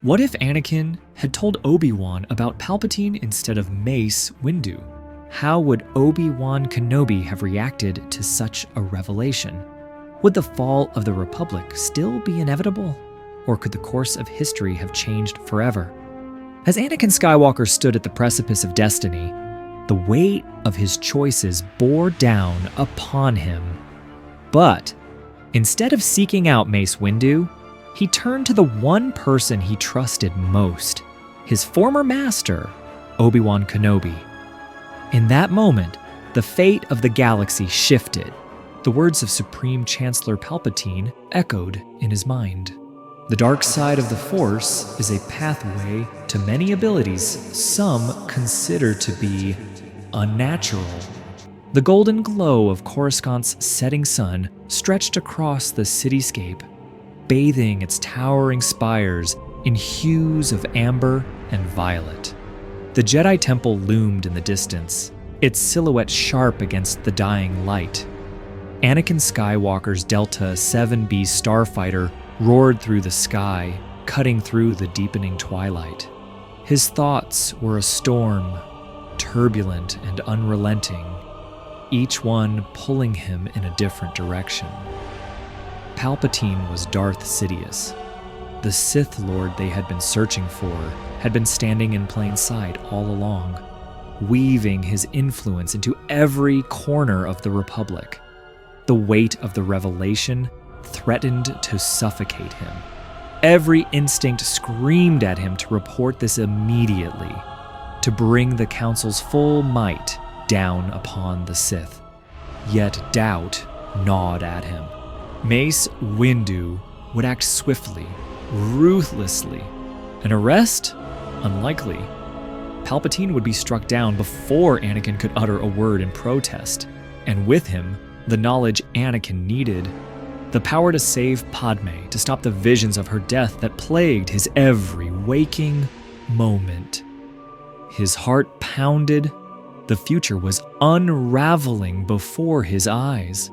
What if Anakin had told Obi-Wan about Palpatine instead of Mace Windu? How would Obi-Wan Kenobi have reacted to such a revelation? Would the fall of the Republic still be inevitable? Or could the course of history have changed forever? As Anakin Skywalker stood at the precipice of destiny, the weight of his choices bore down upon him. But instead of seeking out Mace Windu, he turned to the one person he trusted most, his former master, Obi-Wan Kenobi. In that moment, the fate of the galaxy shifted. The words of Supreme Chancellor Palpatine echoed in his mind. The dark side of the Force is a pathway to many abilities some consider to be unnatural. The golden glow of Coruscant's setting sun stretched across the cityscape, bathing its towering spires in hues of amber and violet. The Jedi Temple loomed in the distance, its silhouette sharp against the dying light. Anakin Skywalker's Delta 7B starfighter roared through the sky, cutting through the deepening twilight. His thoughts were a storm, turbulent and unrelenting, each one pulling him in a different direction. Palpatine was Darth Sidious. The Sith Lord they had been searching for had been standing in plain sight all along, weaving his influence into every corner of the Republic. The weight of the revelation threatened to suffocate him. Every instinct screamed at him to report this immediately, to bring the Council's full might down upon the Sith. Yet doubt gnawed at him. Mace Windu would act swiftly, ruthlessly. An arrest? Unlikely. Palpatine would be struck down before Anakin could utter a word in protest, and with him, the knowledge Anakin needed, the power to save Padme, to stop the visions of her death that plagued his every waking moment. His heart pounded. The future was unraveling before his eyes.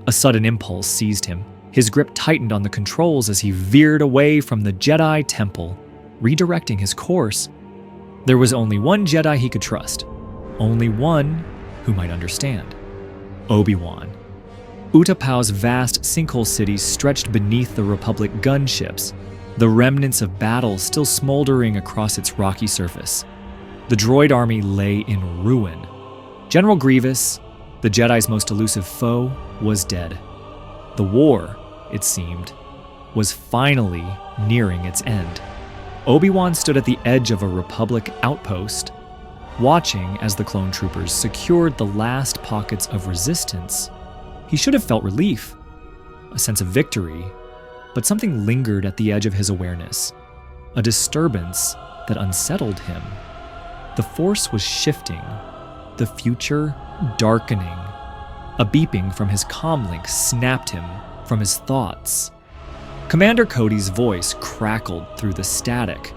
A sudden impulse seized him. His grip tightened on the controls as he veered away from the Jedi Temple, redirecting his course. There was only one Jedi he could trust, only one who might understand. Obi-Wan. Utapau's vast sinkhole cities stretched beneath the Republic gunships, the remnants of battle still smoldering across its rocky surface. The droid army lay in ruin. General Grievous, the Jedi's most elusive foe, was dead. The war, it seemed, was finally nearing its end. Obi-Wan stood at the edge of a Republic outpost, watching as the clone troopers secured the last pockets of resistance. He should have felt relief, a sense of victory, but something lingered at the edge of his awareness, a disturbance that unsettled him. The Force was shifting, the future darkening. A beeping from his comlink snapped him from his thoughts. Commander Cody's voice crackled through the static.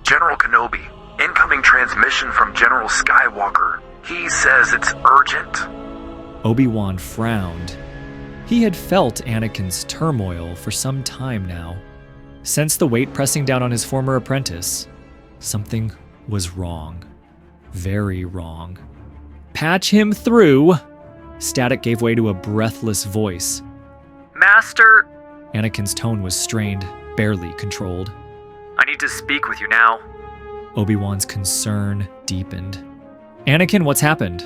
General Kenobi, incoming transmission from General Skywalker. He says it's urgent. Obi-Wan frowned. He had felt Anakin's turmoil for some time now. Sensed the weight pressing down on his former apprentice. Something was wrong. Very wrong. Patch him through! Static gave way to a breathless voice. Master! Anakin's tone was strained, barely controlled. I need to speak with you now. Obi-Wan's concern deepened. Anakin, what's happened?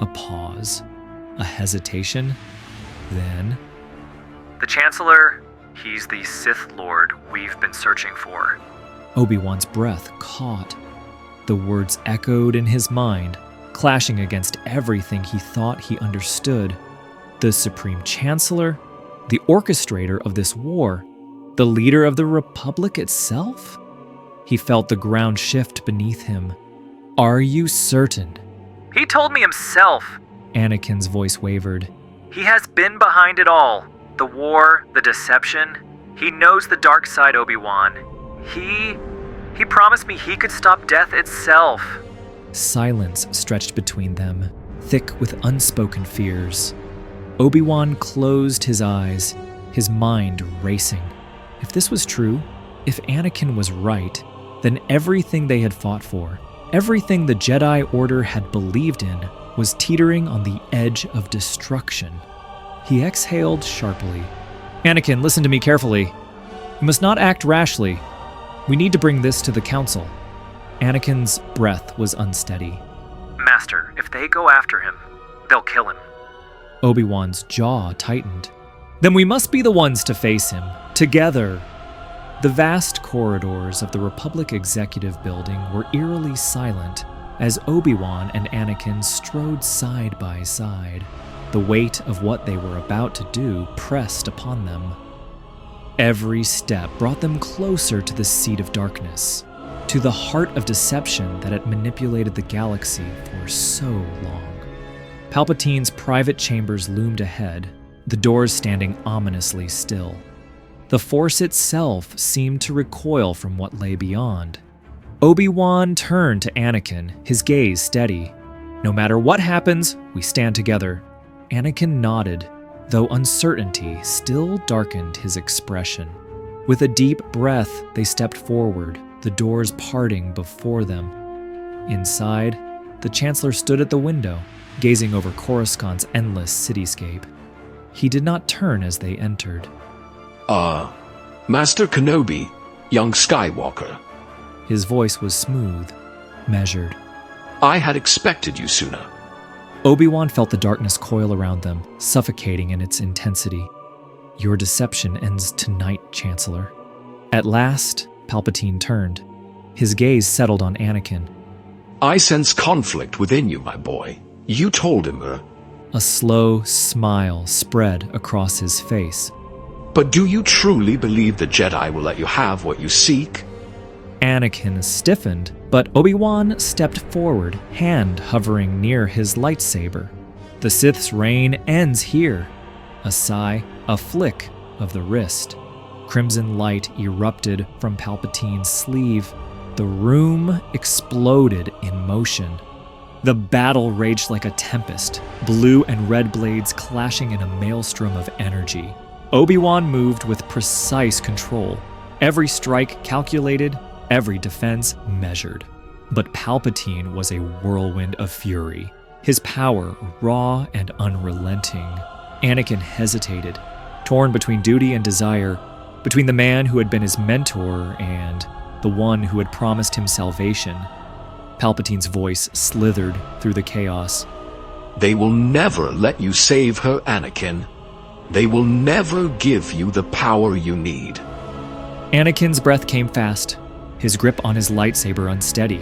A pause. A hesitation. Then... The Chancellor, he's the Sith Lord we've been searching for. Obi-Wan's breath caught. The words echoed in his mind, clashing against everything he thought he understood. The Supreme Chancellor? The orchestrator of this war? The leader of the Republic itself? He felt the ground shift beneath him. Are you certain? He told me himself. Anakin's voice wavered. He has been behind it all. The war, the deception. He knows the dark side, Obi-Wan. He promised me he could stop death itself. Silence stretched between them, thick with unspoken fears. Obi-Wan closed his eyes, his mind racing. If this was true, If Anakin was right, then everything they had fought for, everything the Jedi Order had believed in, was teetering on the edge of destruction. He exhaled sharply. "Anakin, listen to me carefully. You must not act rashly. We need to bring this to the Council." Anakin's breath was unsteady. "Master, if they go after him, they'll kill him." Obi-Wan's jaw tightened. "Then we must be the ones to face him, together." The vast corridors of the Republic Executive Building were eerily silent as Obi-Wan and Anakin strode side by side. The weight of what they were about to do pressed upon them. Every step brought them closer to the seat of darkness, to the heart of deception that had manipulated the galaxy for so long. Palpatine's private chambers loomed ahead, the doors standing ominously still. The Force itself seemed to recoil from what lay beyond. Obi-Wan turned to Anakin, his gaze steady. "No matter what happens, we stand together." Anakin nodded, though uncertainty still darkened his expression. With a deep breath, they stepped forward, the doors parting before them. Inside, the Chancellor stood at the window, gazing over Coruscant's endless cityscape. He did not turn as they entered. Master Kenobi, young Skywalker." His voice was smooth, measured. "I had expected you sooner." Obi-Wan felt the darkness coil around them, suffocating in its intensity. "Your deception ends tonight, Chancellor." At last, Palpatine turned. His gaze settled on Anakin. "I sense conflict within you, my boy. You told him, A slow smile spread across his face. But do you truly believe the Jedi will let you have what you seek?" Anakin stiffened, but Obi-Wan stepped forward, hand hovering near his lightsaber. "The Sith's reign ends here." A sigh, a flick of the wrist. Crimson light erupted from Palpatine's sleeve. The room exploded in motion. The battle raged like a tempest, blue and red blades clashing in a maelstrom of energy. Obi-Wan moved with precise control, every strike calculated, every defense measured. But Palpatine was a whirlwind of fury, his power raw and unrelenting. Anakin hesitated, torn between duty and desire, between the man who had been his mentor and the one who had promised him salvation. Palpatine's voice slithered through the chaos. "They will never let you save her, Anakin. They will never give you the power you need." Anakin's breath came fast, his grip on his lightsaber unsteady.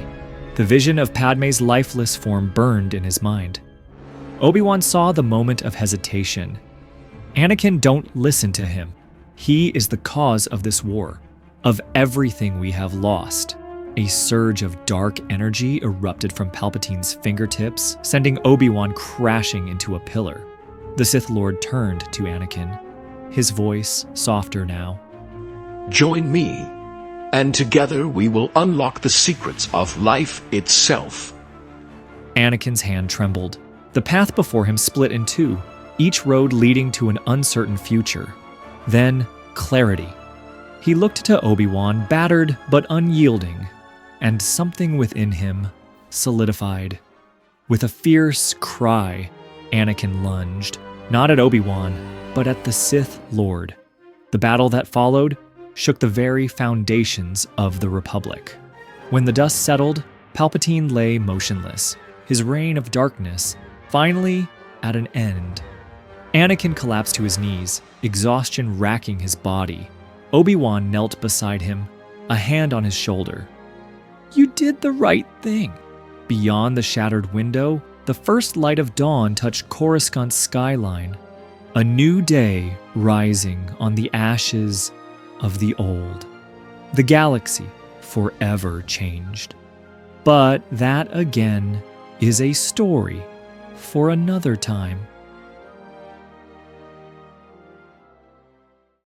The vision of Padme's lifeless form burned in his mind. Obi-Wan saw the moment of hesitation. "Anakin, don't listen to him. He is the cause of this war, of everything we have lost." A surge of dark energy erupted from Palpatine's fingertips, sending Obi-Wan crashing into a pillar. The Sith Lord turned to Anakin, his voice softer now. "Join me, and together we will unlock the secrets of life itself." Anakin's hand trembled. The path before him split in two, each road leading to an uncertain future. Then, clarity. He looked to Obi-Wan, battered but unyielding, and something within him solidified. With a fierce cry, Anakin lunged, not at Obi-Wan, but at the Sith Lord. The battle that followed shook the very foundations of the Republic. When the dust settled, Palpatine lay motionless, his reign of darkness finally at an end. Anakin collapsed to his knees, exhaustion racking his body. Obi-Wan knelt beside him, a hand on his shoulder. "You did the right thing." Beyond the shattered window, the first light of dawn touched Coruscant's skyline. A new day rising on the ashes of the old. The galaxy forever changed. But that again is a story for another time.